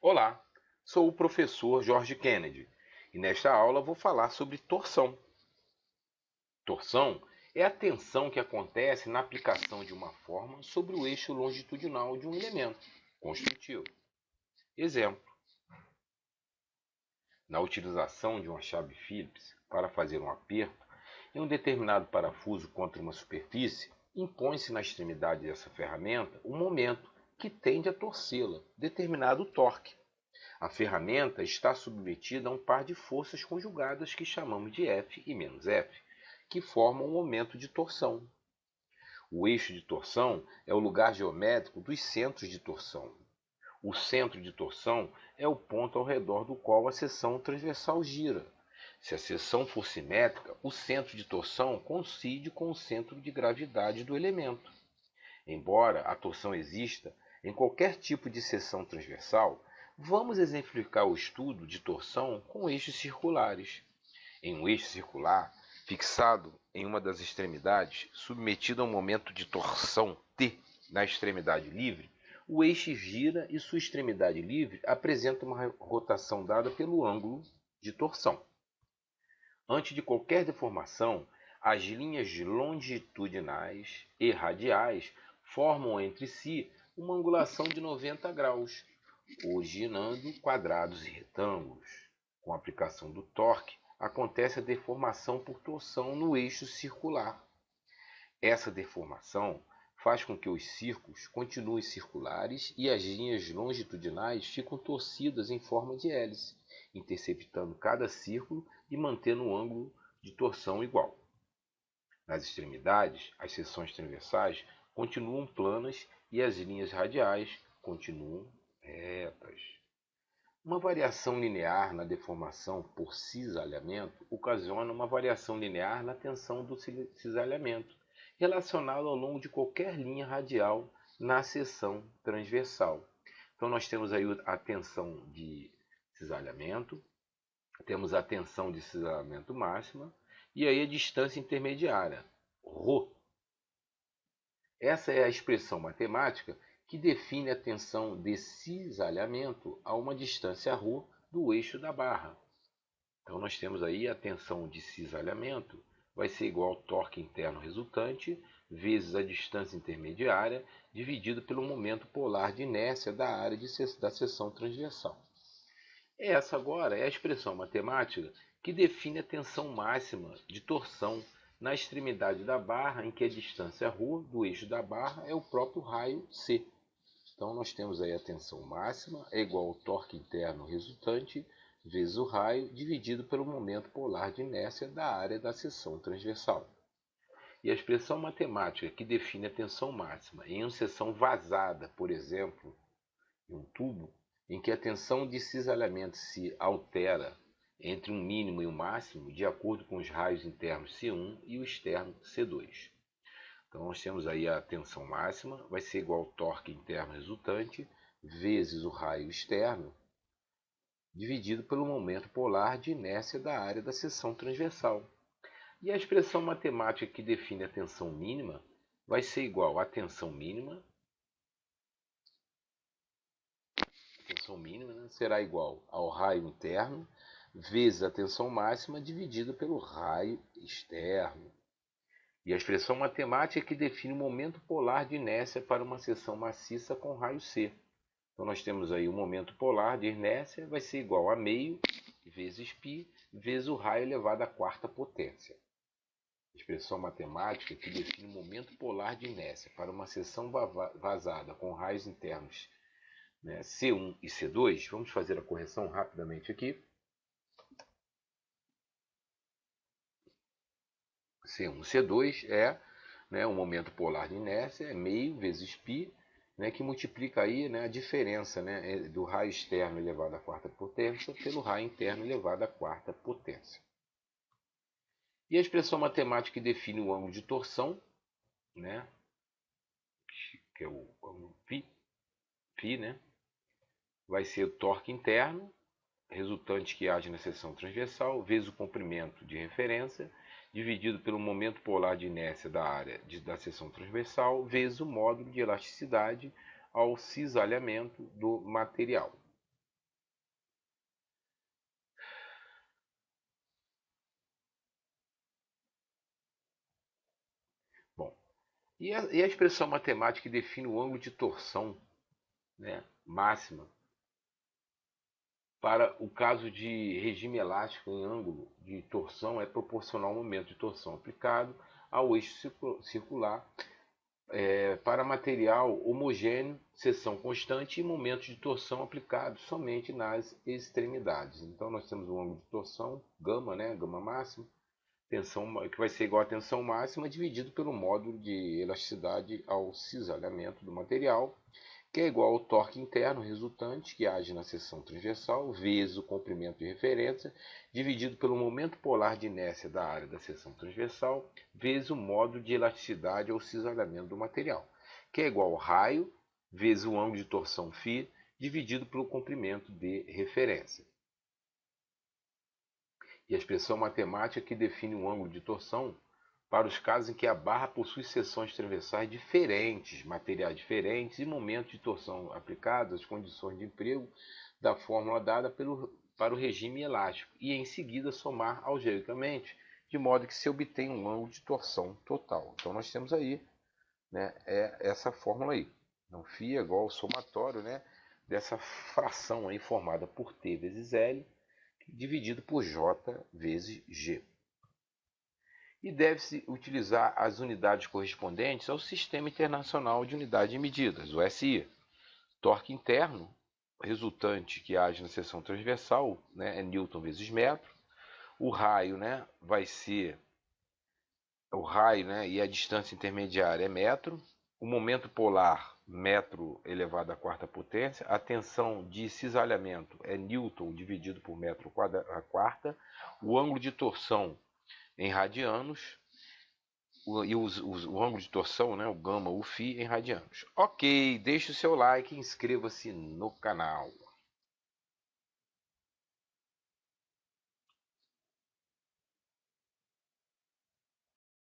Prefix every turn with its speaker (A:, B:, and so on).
A: Olá, sou o professor Jorge Kennedy e nesta aula vou falar sobre torção. Torção é a tensão que acontece na aplicação de uma forma sobre o eixo longitudinal de um elemento construtivo. Exemplo: na utilização de uma chave Phillips para fazer um aperto em um determinado parafuso contra uma superfície, impõe-se na extremidade dessa ferramenta um momento que tende a torcê-la, determinado torque. A ferramenta está submetida a um par de forças conjugadas que chamamos de F e menos F, que formam um momento de torção. O eixo de torção é o lugar geométrico dos centros de torção. O centro de torção é o ponto ao redor do qual a seção transversal gira. Se a seção for simétrica, o centro de torção coincide com o centro de gravidade do elemento. Embora a torção exista em qualquer tipo de seção transversal, vamos exemplificar o estudo de torção com eixos circulares. Em um eixo circular, fixado em uma das extremidades, submetido a um momento de torção T na extremidade livre, o eixo gira e sua extremidade livre apresenta uma rotação dada pelo ângulo de torção. Antes de qualquer deformação, as linhas longitudinais e radiais formam entre si uma angulação de 90 graus, originando quadrados e retângulos. Com a aplicação do torque, acontece a deformação por torção no eixo circular. Essa deformação faz com que os círculos continuem circulares e as linhas longitudinais ficam torcidas em forma de hélice, interceptando cada círculo e mantendo o ângulo de torção igual. Nas extremidades, as seções transversais continuam planas e as linhas radiais continuam retas. Uma variação linear na deformação por cisalhamento ocasiona uma variação linear na tensão do cisalhamento, relacionada ao longo de qualquer linha radial na seção transversal. Então nós temos aí a tensão de cisalhamento, temos a tensão de cisalhamento máxima e aí a distância intermediária, ρ. Essa é a expressão matemática que define a tensão de cisalhamento a uma distância ρ do eixo da barra. Então nós temos aí a tensão de cisalhamento vai ser igual ao torque interno resultante vezes a distância intermediária dividido pelo momento polar de inércia da área da seção transversal. Essa agora é a expressão matemática que define a tensão máxima de torção na extremidade da barra, em que a distância ρ do eixo da barra é o próprio raio C. Então nós temos aí a tensão máxima é igual ao torque interno resultante vezes o raio dividido pelo momento polar de inércia da área da seção transversal. E a expressão matemática que define a tensão máxima em uma seção vazada, por exemplo, em um tubo, em que a tensão de cisalhamento se altera entre um mínimo e um máximo de acordo com os raios internos C1 e o externo C2. Então nós temos aí a tensão máxima, vai ser igual ao torque interno resultante vezes o raio externo, dividido pelo momento polar de inércia da área da seção transversal. E a expressão matemática que define a tensão mínima vai ser igual à tensão mínima. A tensão mínima, né, será igual ao raio interno vezes a tensão máxima dividido pelo raio externo. E a expressão matemática que define o momento polar de inércia para uma seção maciça com raio C. Então nós temos aí o momento polar de inércia vai ser igual a meio vezes π vezes o raio elevado à quarta potência. A expressão matemática que define o momento polar de inércia para uma seção vazada com raios internos, né, C1 e C2, vamos fazer a correção rapidamente aqui. C1 e C2 é, né, o momento polar de inércia, é meio vezes π, né, que multiplica aí, né, a diferença, né, do raio externo elevado à quarta potência pelo raio interno elevado à quarta potência. E a expressão matemática que define o ângulo de torção, né, que é o ângulo φ, né, vai ser o torque interno, resultante que age na seção transversal, vezes o comprimento de referência, dividido pelo momento polar de inércia da área da seção transversal, vezes o módulo de elasticidade ao cisalhamento do material. E a expressão matemática que define o ângulo de torção, né, máxima para o caso de regime elástico em ângulo de torção é proporcional ao momento de torção aplicado ao eixo circular para material homogêneo, seção constante e momento de torção aplicado somente nas extremidades. Então nós temos o ângulo de torção, gama, né, gama máxima, tensão, que vai ser igual à tensão máxima dividido pelo módulo de elasticidade ao cisalhamento do material, que é igual ao torque interno resultante, que age na seção transversal, vezes o comprimento de referência, dividido pelo momento polar de inércia da área da seção transversal, vezes o módulo de elasticidade ou cisalhamento do material, que é igual ao raio, vezes o ângulo de torção φ, dividido pelo comprimento de referência. E a expressão matemática que define o ângulo de torção para os casos em que a barra possui seções transversais diferentes, materiais diferentes e momentos de torção aplicados às condições de emprego da fórmula dada para o regime elástico e em seguida somar algebricamente, de modo que se obtém um ângulo de torção total. Então nós temos aí, né, essa fórmula aí. Então φ é igual ao somatório, né, dessa fração aí formada por T vezes L dividido por J vezes G. E deve-se utilizar as unidades correspondentes ao Sistema Internacional de Unidade de Medidas, o SI. Torque interno, resultante que age na seção transversal, né, é Newton vezes metro. O raio, né, vai ser o raio, né, e a distância intermediária é metro. O momento polar, metro elevado à quarta potência. A tensão de cisalhamento é Newton dividido por metro à quarta. O ângulo de torção em radianos, e o ângulo de torção, né, o gama, o φ em radianos. Ok, deixe o seu like e inscreva-se no canal.